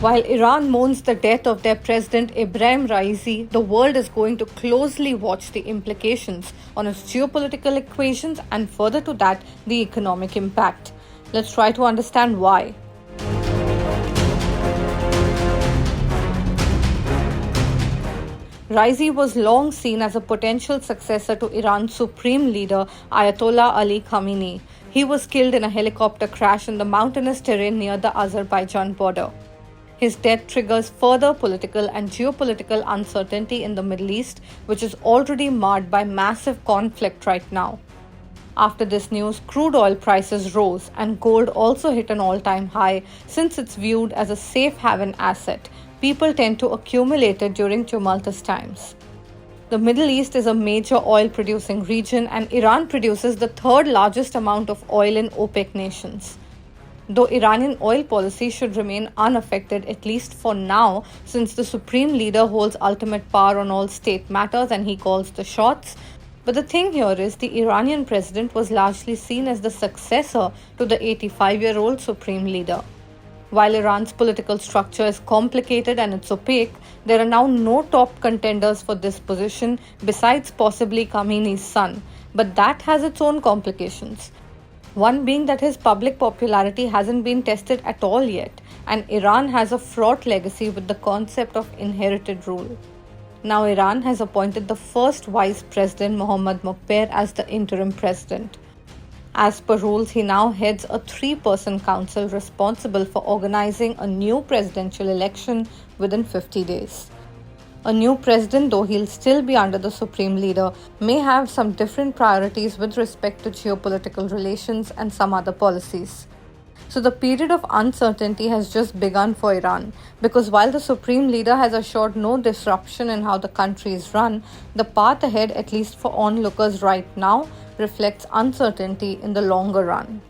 While Iran mourns the death of their President Ebrahim Raisi, the world is going to closely watch the implications on its geopolitical equations and, further to that, the economic impact. Let's try to understand why. Raisi was long seen as a potential successor to Iran's supreme leader Ayatollah Ali Khamenei. He was killed in a helicopter crash in the mountainous terrain near the Azerbaijan border. His death triggers further political and geopolitical uncertainty in the Middle East, which is already marred by massive conflict right now. After this news, crude oil prices rose and gold also hit an all-time high. Since it's viewed as a safe haven asset, people tend to accumulate it during tumultuous times. The Middle East is a major oil-producing region, and Iran produces the third largest amount of oil in OPEC nations. Though Iranian oil policy should remain unaffected, at least for now, since the supreme leader holds ultimate power on all state matters and he calls the shots. But the thing here is the Iranian president was largely seen as the successor to the 85-year-old supreme leader. While Iran's political structure is complicated and it's opaque, there are now no top contenders for this position besides possibly Khamenei's son. But that has its own complications. One being that his public popularity hasn't been tested at all yet, and Iran has a fraught legacy with the concept of inherited rule. Now Iran has appointed the first vice president, Mohammad Mokber, as the interim president. As per rules, he now heads a 3-person council responsible for organizing a new presidential election within 50 days. A new president, though he'll still be under the supreme leader, may have some different priorities with respect to geopolitical relations and some other policies. So the period of uncertainty has just begun for Iran, because while the supreme leader has assured no disruption in how the country is run, the path ahead, at least for onlookers right now, reflects uncertainty in the longer run.